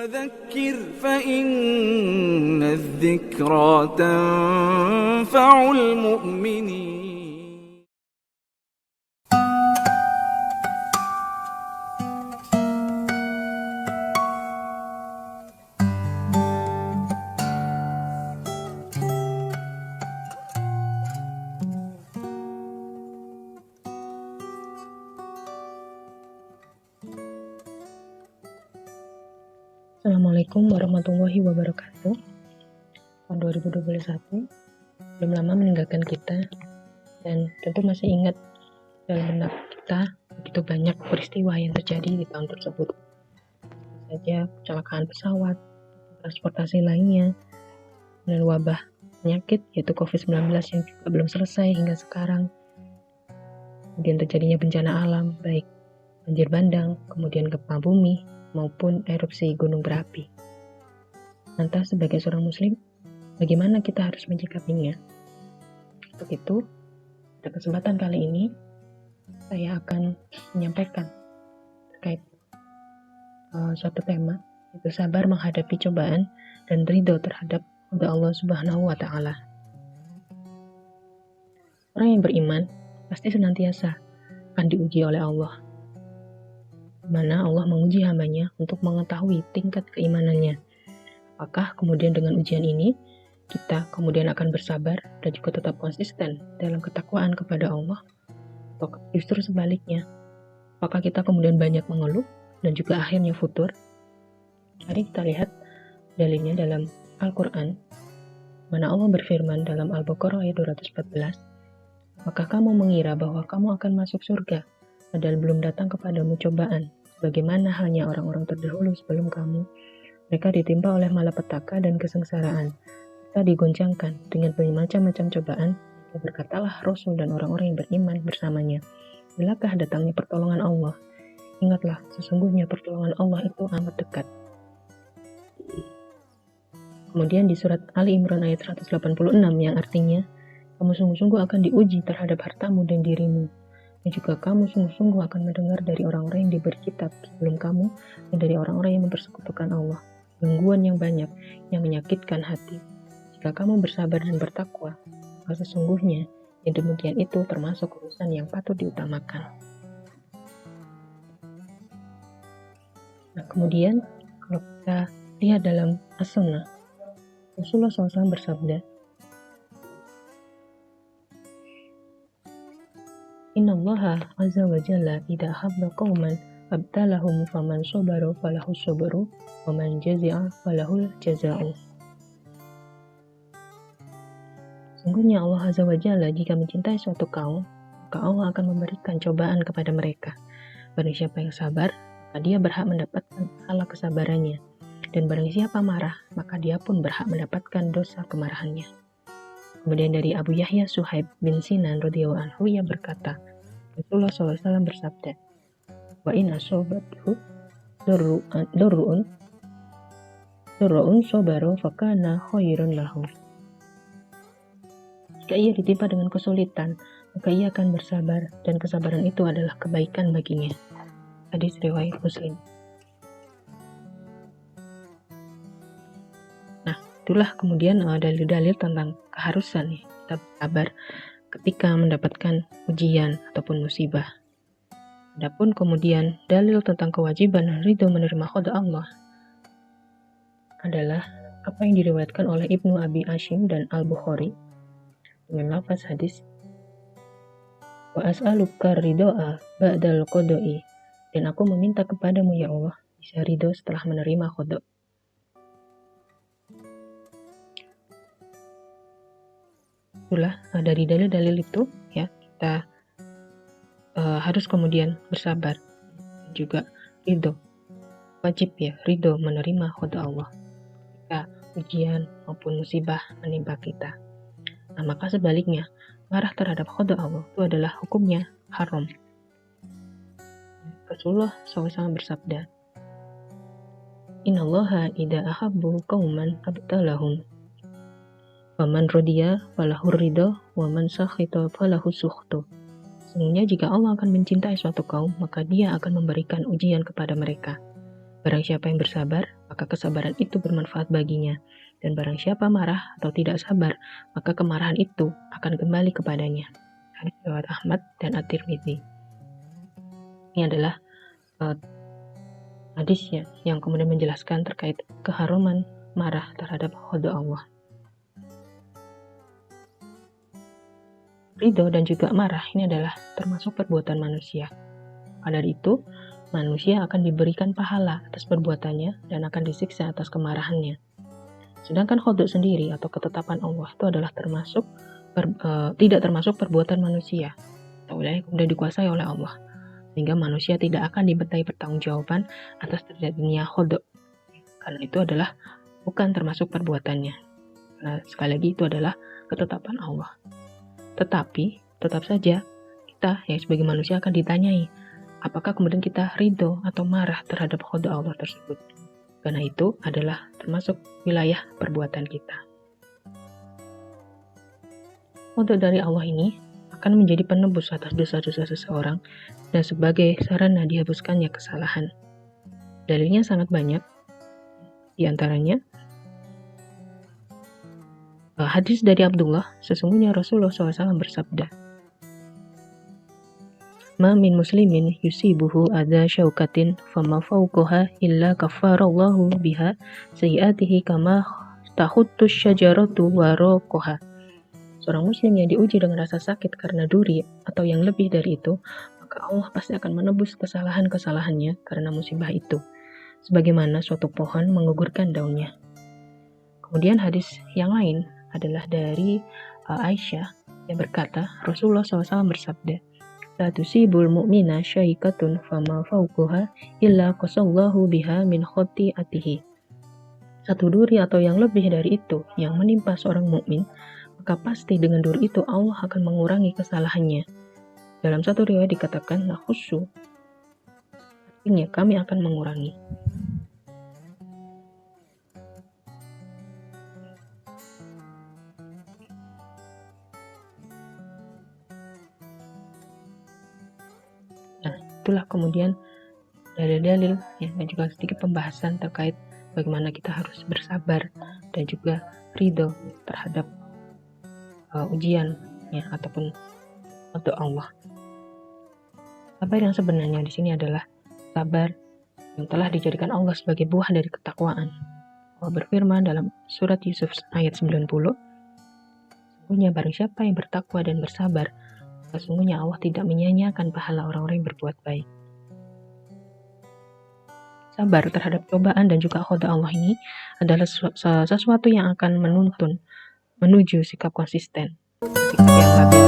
فذكر فإن الذكرى تنفع المؤمنين. Assalamualaikum warahmatullahi wabarakatuh. Tahun 2021 belum lama meninggalkan kita, dan tentu masih ingat dalam benak kita begitu banyak peristiwa yang terjadi di tahun tersebut. Saja kecelakaan pesawat, transportasi lainnya, dan wabah penyakit yaitu COVID-19 yang juga belum selesai hingga sekarang. Kemudian terjadinya bencana alam, baik banjir bandang, kemudian gempa bumi, maupun erupsi gunung berapi. Lantas sebagai seorang muslim, bagaimana kita harus menyikapinya? Untuk itu, pada kesempatan kali ini, saya akan menyampaikan terkait suatu tema, yaitu sabar menghadapi cobaan dan ridho terhadap qada Allah Subhanahu wa Ta'ala. Orang yang beriman pasti senantiasa akan diuji oleh Allah, di mana Allah menguji hambanya untuk mengetahui tingkat keimanannya. Apakah kemudian dengan ujian ini, kita kemudian akan bersabar dan juga tetap konsisten dalam ketakwaan kepada Allah, atau justru sebaliknya, apakah kita kemudian banyak mengeluh dan juga akhirnya futur? Mari kita lihat dalilnya dalam Al-Quran, mana Allah berfirman dalam Al-Baqarah ayat 214, "Maka kamu mengira bahwa kamu akan masuk surga, padahal belum datang kepadamu cobaan, bagaimana halnya orang-orang terdahulu sebelum kamu. Mereka ditimpa oleh malapetaka dan kesengsaraan, serta digoncangkan dengan bermacam-macam cobaan. Dan berkatalah Rasul dan orang-orang yang beriman bersamanya, bilakah datangnya pertolongan Allah? Ingatlah, sesungguhnya pertolongan Allah itu amat dekat." Kemudian di surat Ali Imran ayat 186 yang artinya, "Kamu sungguh-sungguh akan diuji terhadap hartamu dan dirimu. Dan juga kamu sungguh-sungguh akan mendengar dari orang-orang yang diberi kitab sebelum kamu dan dari orang-orang yang mempersekutukan Allah gangguan yang banyak yang menyakitkan hati. Jika kamu bersabar dan bertakwa, maka sesungguhnya yang demikian itu termasuk urusan yang patut diutamakan." Nah, kemudian kalau kita lihat dalam As-Sunnah, Rasulullah SAW bersabda, "Innallaha azza wa jalla idza habba qauman abtalahum faman sabaru falahu sabru wa man jazi'a falahul jaza'u." Sungguhnya Allah azza wa jalla jika mencintai suatu kaum, maka Allah akan memberikan cobaan kepada mereka. Barang siapa yang sabar, maka dia berhak mendapatkan pahala kesabarannya. Dan barang siapa marah, maka dia pun berhak mendapatkan dosa kemarahannya. Kemudian dari Abu Yahya Suhaib bin Sinan radhiyallahu anhu yang berkata, Rasulullah SAW bersabda, "Wa in asobathu durru'un sabaru fakana khairun lahu." Jika ia ditimpa dengan kesulitan, maka ia akan bersabar, dan kesabaran itu adalah kebaikan baginya. Hadis riwayat Muslim. Nah, itulah kemudian dalil-dalil tentang keharusan kita bersabar ketika mendapatkan ujian ataupun musibah. Adapun kemudian dalil tentang kewajiban ridho menerima qada Allah adalah apa yang diriwayatkan oleh Ibnu Abi Asyim dan Al-Bukhari dengan lafaz hadis, "Wa as'aluka ridho'a ba'dal qada'i," dan aku meminta kepadamu ya Allah bisa ridho setelah menerima qada. Itulah dari dalil-dalil itu ya, kita harus kemudian bersabar, juga ridho, wajib ya ridho menerima qada Allah ketika ujian maupun musibah menimpa kita. Nah, maka sebaliknya, marah terhadap qada Allah itu adalah hukumnya haram. Rasulullah SAW bersabda, "Innallaha idza ahabbu qauman abtalahum. Waman rodiya falahu ridho, waman sakhita falahu sukhtu." Sesungguhnya jika Allah akan mencintai suatu kaum, maka dia akan memberikan ujian kepada mereka. Barang siapa yang bersabar, maka kesabaran itu bermanfaat baginya. Dan barang siapa marah atau tidak sabar, maka kemarahan itu akan kembali kepadanya. Hadis riwayat Ahmad dan At-Tirmidzi. Ini adalah hadis yang kemudian menjelaskan terkait keharuman marah terhadap qada Allah. Ridho dan juga marah ini adalah termasuk perbuatan manusia. Pada itu, manusia akan diberikan pahala atas perbuatannya dan akan disiksa atas kemarahannya. Sedangkan qada sendiri atau ketetapan Allah itu adalah tidak termasuk perbuatan manusia, atau yang kemudian dikuasai oleh Allah, sehingga manusia tidak akan dimintai pertanggungjawaban atas terjadinya qada, karena itu adalah bukan termasuk perbuatannya. Nah, sekali lagi itu adalah ketetapan Allah. Tetapi tetap saja kita sebagai manusia akan ditanyai, apakah kemudian kita ridho atau marah terhadap qada Allah tersebut. Karena itu adalah termasuk wilayah perbuatan kita. Qada dari Allah ini akan menjadi penebus atas dosa-dosa seseorang dan sebagai sarana dihapuskannya kesalahan. Dalilnya sangat banyak. Di antaranya hadis dari Abdullah, sesungguhnya Rasulullah SAW bersabda, "Ma min muslimin yusibuhu adza syaukatin fama fawqaha illa kaffarallahu biha sayiatihi kama tahuttus syajaratu waraqaha." Seorang muslim yang diuji dengan rasa sakit karena duri atau yang lebih dari itu, maka Allah pasti akan menebus kesalahan-kesalahannya karena musibah itu, sebagaimana suatu pohon menggugurkan daunnya. Kemudian hadis yang lain adalah dari Aisyah yang berkata, Rasulullah SAW bersabda, "La tusibul mu'mina syaikatun fama fawquha illa qasallahu biha min khati'atihi." Satu duri atau yang lebih dari itu yang menimpa seorang mukmin, maka pasti dengan duri itu Allah akan mengurangi kesalahannya. Dalam satu riwayat dikatakan nakhussu, artinya kami akan mengurangi. Itulah kemudian dalil-dalil dan juga sedikit pembahasan terkait bagaimana kita harus bersabar dan juga ridho terhadap ujian ataupun untuk Allah. Sabar yang sebenarnya di sini adalah sabar yang telah dijadikan Allah sebagai buah dari ketakwaan. Allah berfirman dalam surat Yusuf ayat 90, "Sesungguhnya barang siapa yang bertakwa dan bersabar, sesungguhnya Allah tidak menyia-nyiakan pahala orang-orang yang berbuat baik." Sabar terhadap cobaan dan juga qada Allah ini adalah sesuatu yang akan menuntun menuju sikap konsisten, sikap yang labil,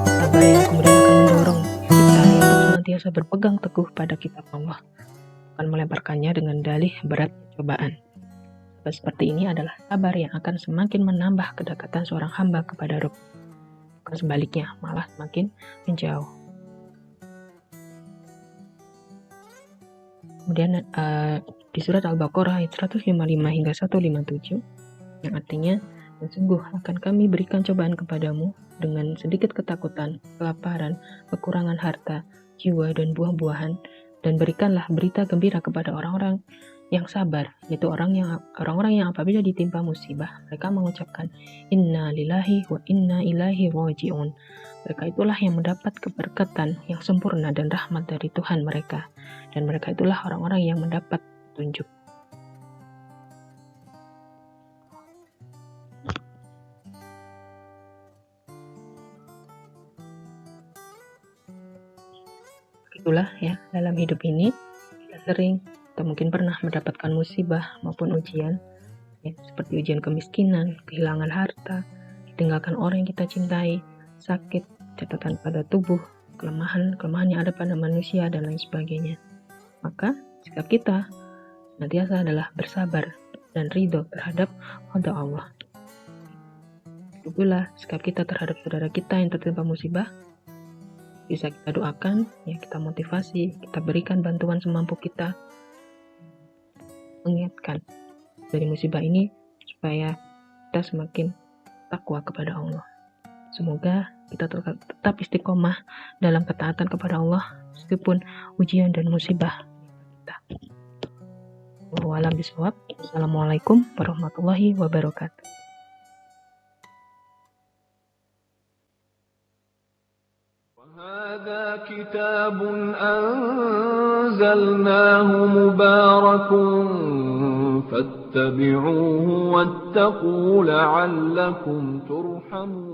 sabar yang kemudian akan mendorong kita untuk senantiasa berpegang teguh pada kitab Allah, akan melemparkannya dengan dalih berat cobaan. Sabar seperti ini adalah sabar yang akan semakin menambah kedekatan seorang hamba kepada Rabb, bukan sebaliknya, malah semakin menjauh. Kemudian di surat Al-Baqarah ayat 155 hingga 157 yang artinya, "Dan sungguh akan kami berikan cobaan kepadamu dengan sedikit ketakutan, kelaparan, kekurangan harta, jiwa dan buah-buahan, dan berikanlah berita gembira kepada orang-orang yang sabar, yaitu orang-orang yang apabila ditimpa musibah mereka mengucapkan inna lillahi wa inna ilaihi raji'un." Mereka itulah yang mendapat keberkatan yang sempurna dan rahmat dari Tuhan mereka, dan mereka itulah orang-orang yang mendapat petunjuk. Itulah dalam hidup ini kita sering atau mungkin pernah mendapatkan musibah maupun ujian, seperti ujian kemiskinan, kehilangan harta, ditinggalkan orang yang kita cintai, sakit, catatan pada tubuh, kelemahan yang ada pada manusia dan lain sebagainya. Maka sikap kita senantiasa adalah bersabar dan ridho terhadap qada Allah. Itu pula sikap kita terhadap saudara kita yang tertimpa musibah, bisa kita doakan, kita motivasi, kita berikan bantuan semampu kita, mengingatkan dari musibah ini supaya kita semakin takwa kepada Allah. Semoga kita tetap istiqomah dalam ketaatan kepada Allah meskipun ujian dan musibah kita. Wallahu a'lam bishawab. Assalamualaikum warahmatullahi wabarakatuh. هذا كتاب أنزلناه مبارك فاتبعوه واتقوا لعلكم ترحمون